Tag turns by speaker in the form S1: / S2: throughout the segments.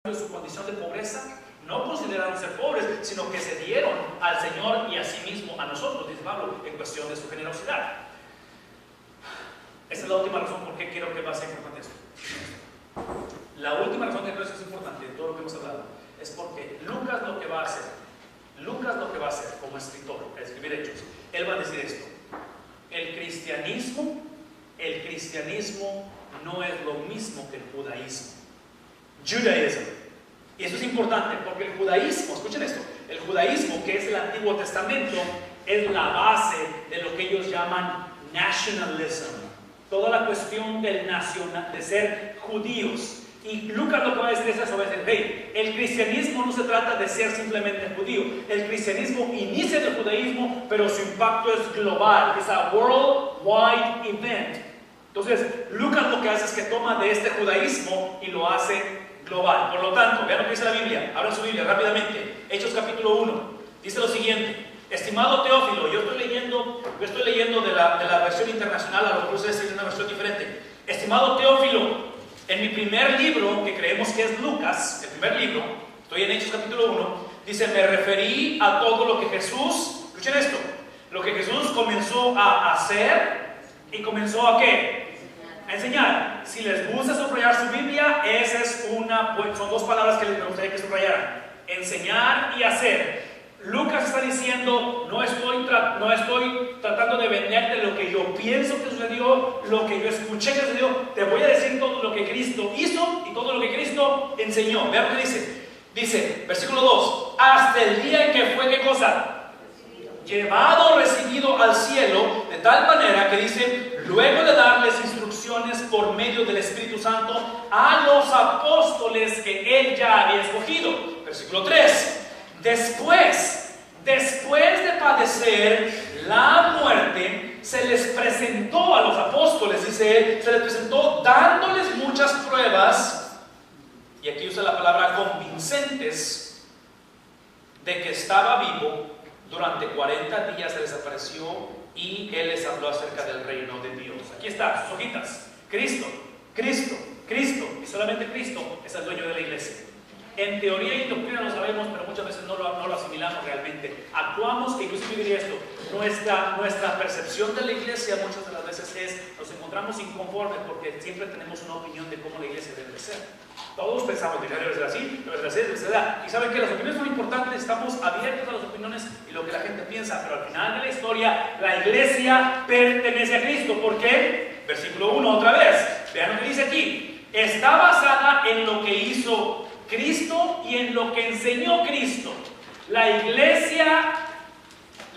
S1: de su condición de pobreza, no consideraron ser pobres, sino que se dieron al Señor y a sí mismo a nosotros, dice Pablo, en cuestión de su generosidad. Esa es la última razón por qué quiero que va a ser importante esto. La última razón que creo que es importante de todo lo que hemos hablado es porque Lucas lo que va a hacer como escritor, al escribir Hechos, él va a decir esto: el cristianismo no es lo mismo que el judaísmo. Judaism. Y eso es importante porque el judaísmo, escuchen esto, el judaísmo, que es el Antiguo Testamento, es la base de lo que ellos llaman nationalism, toda la cuestión del de ser judíos. Y Lucas lo que va a decir es eso, va a decir: hey, el cristianismo no se trata de ser simplemente judío. El cristianismo inicia del judaísmo, pero su impacto es global, es a worldwide event. Entonces, Lucas lo que hace es que toma de este judaísmo y lo hace global. Por lo tanto, vean lo que dice la Biblia. Abran su Biblia rápidamente. Hechos capítulo 1. Dice lo siguiente: estimado Teófilo, yo estoy leyendo de la versión internacional, a lo mejor ustedes tienen una versión diferente. Estimado Teófilo, en mi primer libro, que creemos que es Lucas, el primer libro, estoy en Hechos capítulo 1, dice: me referí a todo lo que Jesús, escuchen esto, lo que Jesús comenzó a hacer y comenzó a ¿qué? A enseñar. Si les gusta subrayar su Biblia, son dos palabras que me gustaría que subrayaran: enseñar y hacer. Lucas está diciendo: no estoy tratando de venderte lo que yo pienso que sucedió, lo que yo escuché que sucedió. Te voy a decir todo lo que Cristo hizo y todo lo que Cristo enseñó. Vean lo que dice. Dice, versículo 2: hasta el día en que fue, ¿qué cosa? Llevado, recibido al cielo, de tal manera que dice: luego de darles instrucciones por medio del Espíritu Santo a los apóstoles que él ya había escogido. Versículo 3: después de padecer la muerte, se les presentó a los apóstoles, dice él, se les presentó dándoles muchas pruebas, y aquí usa la palabra convincentes, de que estaba vivo. Durante 40 días se les apareció y él les habló acerca del reino de Dios. Aquí está, sus hojitas. Cristo, y solamente Cristo es el dueño de la iglesia. En teoría y en doctrina lo sabemos, pero muchas veces no lo asimilamos realmente. Actuamos, e inclusive diría esto: nuestra percepción de la iglesia muchas de las veces nos encontramos inconformes porque siempre tenemos una opinión de cómo la iglesia debe ser. Todos pensamos que debe ser así, debe ser así, debe ser así. Y saben que las opiniones son importantes, estamos abiertos a las opiniones y lo que la gente piensa, pero al final de la historia, la iglesia pertenece a Cristo. ¿Por qué? Versículo 1 otra vez. Vean lo que dice aquí: está basada en lo que hizo Cristo y en lo que enseñó Cristo. La iglesia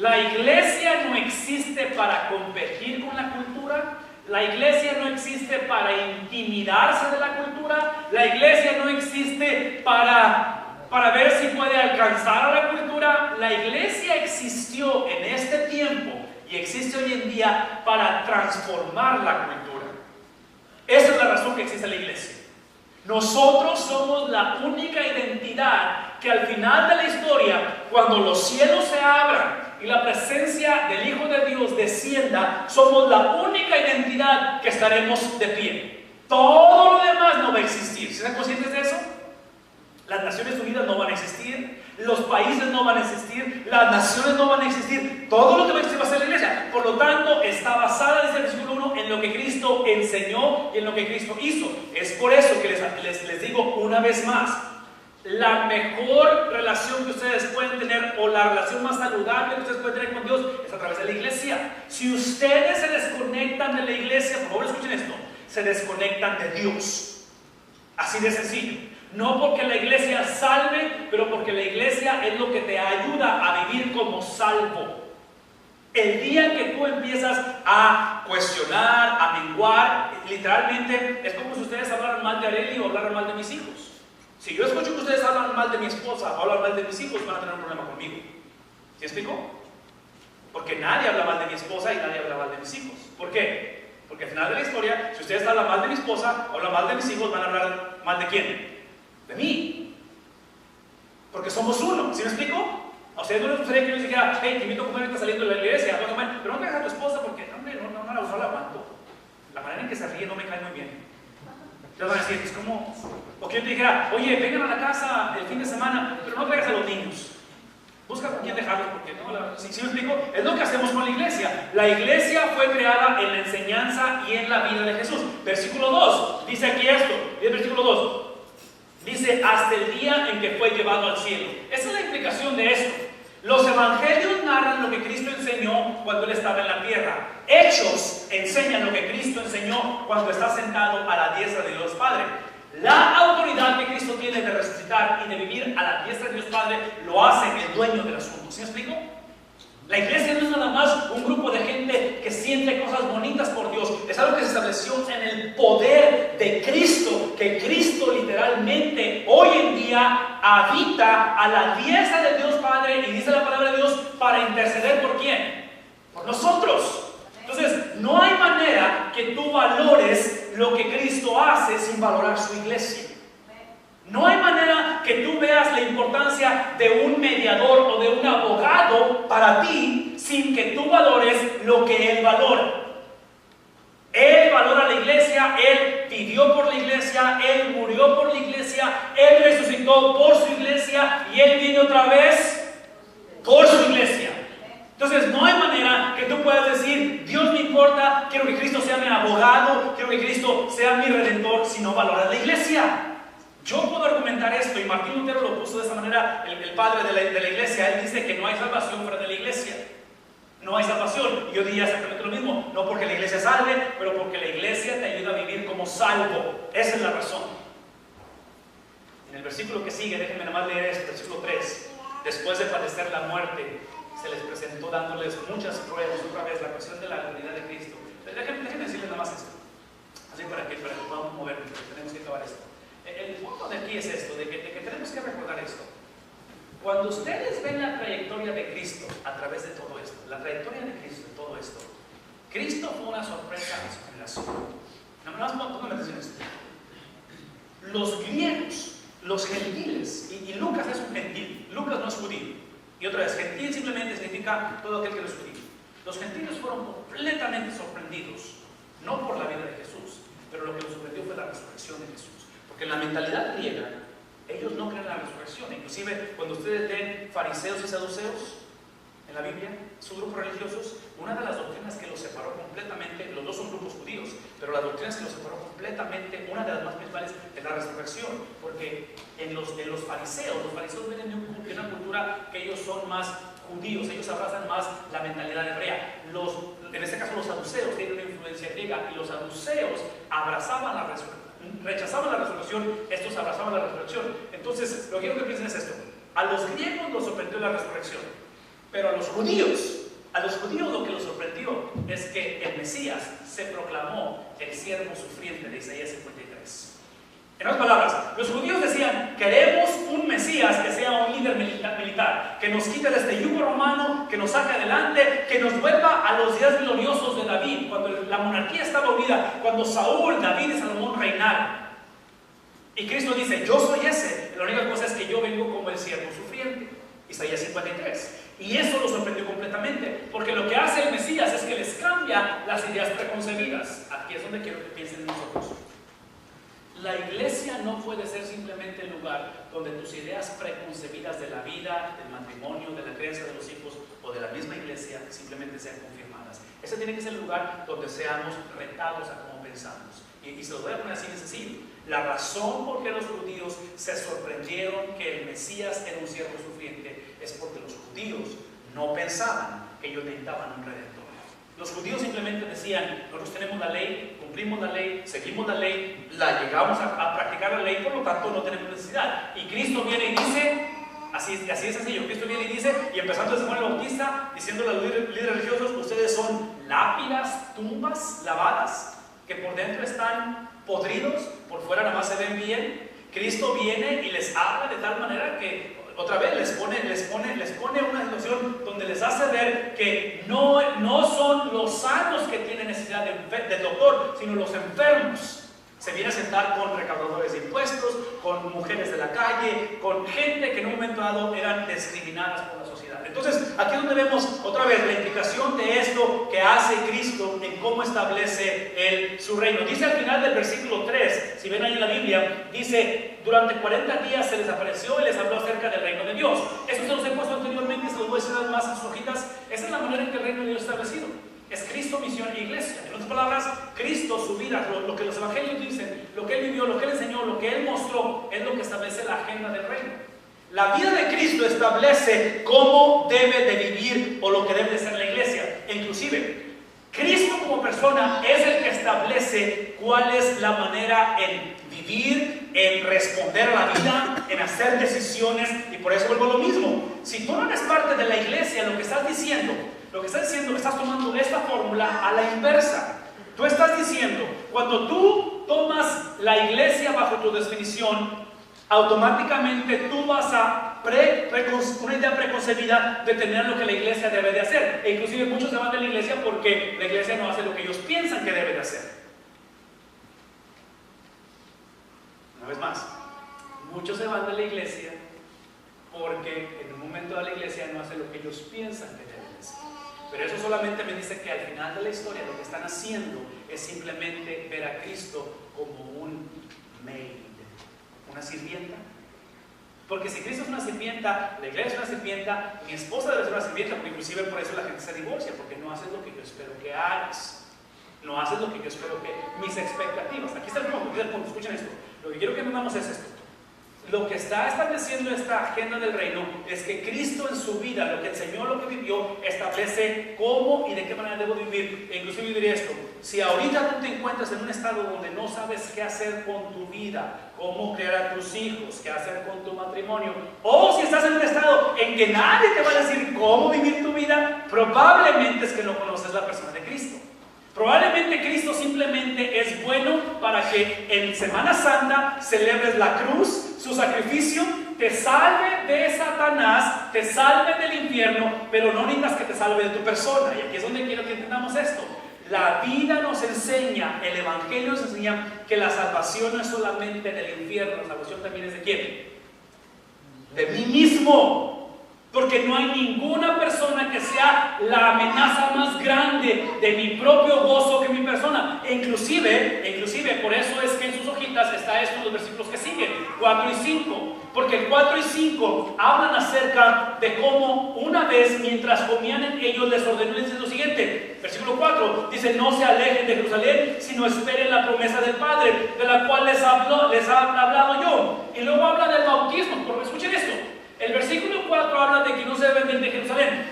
S1: no existe para competir con la cultura. La iglesia no existe para intimidarse de la cultura. La iglesia no existe para ver si puede alcanzar a la cultura. La iglesia existió en este tiempo y existe hoy en día para transformar la cultura. Esa es la razón que existe la iglesia. Nosotros somos la única identidad que al final de la historia, cuando los cielos se abran y la presencia del Hijo de Dios descienda, somos la única identidad que estaremos de pie. Todo lo demás no va a existir. ¿Sí están conscientes de eso? Las Naciones Unidas no van a existir, los países no van a existir, las naciones no van a existir. Todo lo que va a existir va a ser la iglesia. Por lo tanto, está basada, dice el versículo 1, en lo que Cristo enseñó y en lo que Cristo hizo. Es por eso que les digo una vez más: la mejor relación que ustedes pueden tener, o la relación más saludable que ustedes pueden tener con Dios, es a través de la iglesia. Si ustedes se desconectan de la iglesia, por favor escuchen esto, se desconectan de Dios. Así de sencillo. No porque la iglesia salve, pero porque la iglesia es lo que te ayuda a vivir como salvo. El día que tú empiezas a cuestionar, a menguar, literalmente es como si ustedes hablaran mal de Arely o hablaran mal de mis hijos. Si yo escucho que ustedes hablan mal de mi esposa o hablan mal de mis hijos, van a tener un problema conmigo. ¿Sí explico? Porque nadie habla mal de mi esposa y nadie habla mal de mis hijos. ¿Por qué? Porque al final de la historia, si ustedes hablan mal de mi esposa o hablan mal de mis hijos, van a hablar mal de ¿quién? De mí. Porque somos uno. ¿Sí me explico? A ustedes no les gustaría que yo les dijera: hey, te invito a comer ahorita saliendo de la iglesia, pero no te dejes a tu esposa porque, hombre, no la aguanto. La manera en que se ríe no me cae muy bien. Entonces van a decir, pues ¿cómo? O que yo te dijera, oye, vengan a la casa el fin de semana, pero no traigas a los niños. Busca con quién dejarlos, porque no, si me explico, es lo que hacemos con la iglesia. La iglesia fue creada en la enseñanza y en la vida de Jesús. Versículo 2, dice aquí esto, y el versículo 2, dice, hasta el día en que fue llevado al cielo. Esa es la implicación de esto. Los evangelios narran lo que Cristo enseñó cuando Él estaba en la tierra. Hechos enseñan lo que Cristo enseñó cuando está sentado a la diestra de Dios Padre. La autoridad que Cristo tiene de resucitar y de vivir a la diestra de Dios Padre lo hace el dueño del asunto. ¿Sí me explico? La iglesia no es nada más un grupo de gente que siente cosas bonitas por Dios. Es algo que se estableció en el poder de Cristo, que Cristo literalmente hoy en día habita a la diestra de Dios Padre, y dice la palabra de Dios, para interceder ¿por quién? Por nosotros. Entonces, no hay manera que tú valores lo que Cristo hace sin valorar su iglesia. No hay manera que tú veas la importancia de un mediador o de un abogado para ti sin que tú valores lo que Él valora. Él valora la iglesia, Él vivió por la iglesia, Él murió por la iglesia, Él resucitó por su iglesia y Él viene otra vez por su iglesia. Entonces no hay manera que tú puedas decir, Dios me importa, quiero que Cristo sea mi abogado, quiero que Cristo sea mi redentor, si no valoras la iglesia. Yo puedo argumentar esto, y Martín Lutero lo puso de esta manera, el padre de la iglesia. Él dice que no hay salvación fuera de la iglesia. No hay salvación. Y yo diría exactamente lo mismo, no porque la iglesia salve, pero porque la iglesia te ayuda a vivir como salvo. Esa es la razón. En el versículo que sigue, déjenme nada más leer esto, versículo 3. Después de padecer la muerte, se les presentó dándoles muchas pruebas, otra vez la cuestión de la unidad de Cristo. Déjenme decirles nada más esto, así para que podamos movernos, porque tenemos que acabar esto. El punto de aquí es esto, de que tenemos que recordar esto. Cuando ustedes ven la trayectoria de Cristo a través de todo esto, la trayectoria de Cristo en todo esto, Cristo fue una sorpresa en su generación. Nada más pónganme atención a esto. Los griegos, los gentiles, y Lucas es un gentil, Lucas no es judío. Y otra vez, gentil simplemente significa todo aquel que no es judío. Los gentiles fueron completamente sorprendidos, no por la vida de Jesús, pero lo que los sorprendió fue la resurrección de Jesús. Porque en la mentalidad griega, ellos no creen en la resurrección. Inclusive, cuando ustedes leen fariseos y saduceos en la Biblia, sus grupos religiosos, una de las doctrinas que los separó completamente, los dos son grupos judíos, pero las doctrinas que los separó completamente, una de las más principales es la resurrección. Porque en los fariseos vienen de una cultura que ellos son más judíos, ellos abrazan más la mentalidad hebrea. En este caso los saduceos tienen una influencia griega, y los saduceos abrazaban la resurrección. Rechazaban la resurrección, estos abrazaban la resurrección. Entonces, lo que quiero que piensen es esto: a los griegos los sorprendió la resurrección, pero a los judíos lo que los sorprendió es que el Mesías se proclamó el siervo sufriente de Isaías 53. En otras palabras, los judíos decían: queremos un Mesías que sea un líder militar, que nos quite de este yugo romano, que nos saque adelante, que nos vuelva a los días gloriosos de David, cuando la monarquía estaba unida, cuando Saúl, David y Salomón reinaron. Y Cristo dice: yo soy ese, la única cosa es que yo vengo como el siervo sufriente. Isaías 53. Y eso los sorprendió completamente, porque lo que hace el Mesías es que les cambia las ideas preconcebidas. Aquí es donde quiero que piensen en nosotros. La iglesia no puede ser simplemente el lugar donde tus ideas preconcebidas de la vida, del matrimonio, de la crianza de los hijos o de la misma iglesia simplemente sean confirmadas. Ese tiene que ser el lugar donde seamos retados a cómo pensamos. Y se los voy a poner así de sencillo. La razón por qué los judíos se sorprendieron que el Mesías era un siervo sufriente es porque los judíos no pensaban que ellos necesitaban un redentor. Los judíos simplemente decían: nosotros tenemos la ley, cumplimos la ley, seguimos la ley, la llegamos a practicar la ley, por lo tanto no tenemos necesidad. Y Cristo viene y dice, así de sencillo, Cristo viene y dice, y empezando desde Juan el Bautista, diciendo a los líderes religiosos: ustedes son lápidas, tumbas lavadas, que por dentro están podridos, por fuera nada más se ven bien. Cristo viene y les habla de tal manera que otra vez les pone una situación donde les hace ver que no son los sanos que tienen necesidad del doctor, sino los enfermos. Se viene a sentar con recaudadores de impuestos, con mujeres de la calle, con gente que en un momento dado eran discriminadas por la sociedad. Entonces, aquí es donde vemos otra vez la implicación de esto que hace Cristo en cómo establece Él su reino. Dice al final del versículo 3, si ven ahí en la Biblia, dice, durante 40 días se les apareció y les habló acerca del reino de Dios. Eso se los he puesto anteriormente, se los voy a decir más en sus hojitas. Esa es la manera en que el reino de Dios es establecido. Es Cristo, misión e iglesia. En otras palabras, Cristo, su vida, lo que los evangelios dicen, lo que Él vivió, lo que Él enseñó, lo que Él mostró, es lo que establece la agenda del reino. La vida de Cristo establece cómo debe de vivir o lo que debe de ser la iglesia. E inclusive, Cristo como persona es el que establece cuál es la manera en vivir, en responder a la vida, en hacer decisiones. Y por eso vuelvo a lo mismo. Si tú no eres parte de la iglesia, lo que estás diciendo, estás tomando esta fórmula a la inversa. Tú estás diciendo, cuando tú tomas la iglesia bajo tu definición, automáticamente tú vas a una idea preconcebida de tener lo que la iglesia debe de hacer. E inclusive muchos se van de la iglesia porque la iglesia no hace lo que ellos piensan que debe de hacer. Una vez más, muchos se van de la iglesia porque en un momento de la iglesia no hace lo que ellos piensan que debe de hacer. Pero eso solamente me dice que al final de la historia lo que están haciendo es simplemente ver a Cristo como un maid, una sirvienta. Porque si Cristo es una sirvienta, la iglesia es una sirvienta, mi esposa debe ser una sirvienta, porque inclusive por eso la gente se divorcia, porque no haces lo que yo espero que hagas. No haces lo que yo espero que... Mis expectativas. Aquí está el punto, escuchen esto. Lo que quiero que entendamos es esto. Lo que está estableciendo esta agenda del reino es que Cristo en su vida, lo que enseñó, lo que vivió, establece cómo y de qué manera debo vivir. E inclusive diré esto: si ahorita tú te encuentras en un estado donde no sabes qué hacer con tu vida, cómo criar a tus hijos, qué hacer con tu matrimonio, o si estás en un estado en que nadie te va a decir cómo vivir tu vida, probablemente es que no conoces la persona de Cristo. Probablemente Cristo simplemente es bueno para que en Semana Santa celebres la cruz, su sacrificio, te salve de Satanás, te salve del infierno, pero no necesitas que te salve de tu persona. Y aquí es donde quiero que entendamos esto. La vida nos enseña, el Evangelio nos enseña que la salvación no es solamente del infierno, la salvación también es de ¿quién? De mí mismo. Porque no hay ninguna persona que sea la amenaza más grande de mi propio gozo que mi persona. E inclusive, por eso es que en sus hojitas está esto en los versículos que siguen, 4 y 5. Porque el 4 y 5 hablan acerca de cómo una vez, mientras comían en ellos, les ordenó y les dice lo siguiente. Versículo 4 dice: no se alejen de Jerusalén, sino esperen la promesa del Padre, de la cual les ha hablado yo. Y luego habla del bautismo. Porque escuchen esto. El versículo 4 habla de que no se deben ir de Jerusalén.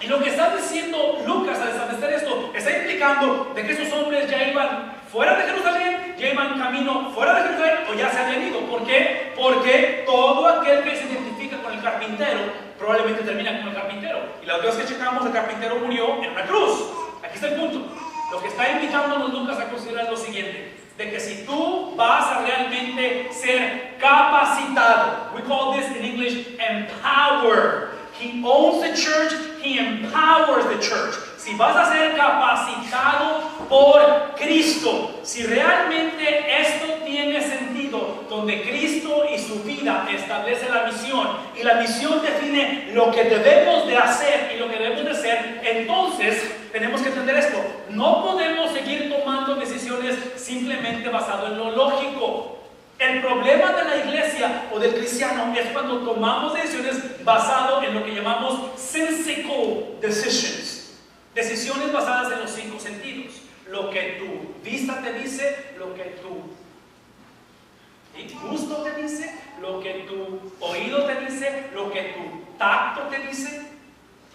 S1: Y lo que está diciendo Lucas al establecer esto, está implicando de que esos hombres ya iban fuera de Jerusalén, ya iban camino fuera de Jerusalén o ya se habían ido. ¿Por qué? Porque todo aquel que se identifica con el carpintero probablemente termina como el carpintero. Y la última vez que checamos, el carpintero murió en una cruz. Aquí está el punto. Lo que está invitándonos Lucas a considerar es lo siguiente: de que si tú vas a realmente ser capacitado, we call this in English empowered. He owns the church, he empowers the church. Si vas a ser capacitado por Cristo, si realmente esto tiene sentido, donde Cristo y su vida establece la misión, y la misión define lo que debemos de hacer y lo que debemos de ser, entonces tenemos que entender esto. No podemos seguir tomando decisiones simplemente basado en lo lógico. El problema de la iglesia o del cristiano es cuando tomamos decisiones basado en lo que llamamos sensical decisions. Decisiones basadas en los 5 sentidos. Lo que tu vista te dice, lo que tu gusto te dice, lo que tu oído te dice, lo que tu tacto te dice.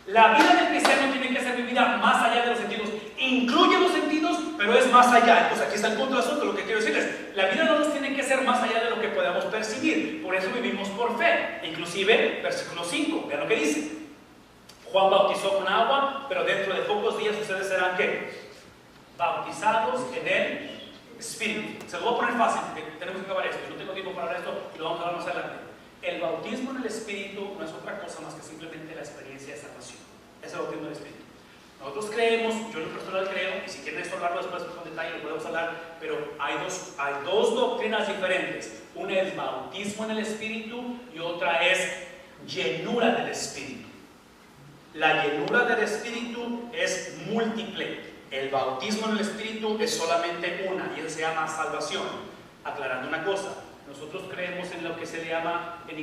S1: La vida del cristiano tiene que ser vivida más allá de los sentidos. Incluye los sentidos, pero es más allá. Entonces aquí está el punto del asunto. Lo que quiero decirles: la vida no nos tiene que ser más allá de lo que podamos percibir. Por eso vivimos por fe. Inclusive, versículo 5, vean lo que dice: Juan bautizó con agua, pero dentro de pocos días ustedes serán ¿qué? Bautizados en el Espíritu. Se lo voy a poner fácil, porque tenemos que acabar esto. Yo no tengo tiempo para hablar esto, y lo vamos a hablar más adelante. El bautismo en el Espíritu no es otra cosa más que simplemente la experiencia de salvación. Es el bautismo del Espíritu. Nosotros creemos, yo en lo personal creo, y si quieren esto hablarlo después con detalle lo podemos hablar, pero hay dos doctrinas diferentes. Una es bautismo en el Espíritu y otra es llenura del Espíritu. La llenura del Espíritu es múltiple. El bautismo en el Espíritu es solamente una, y eso se llama salvación. Aclarando una cosa, nosotros creemos en lo que se le llama en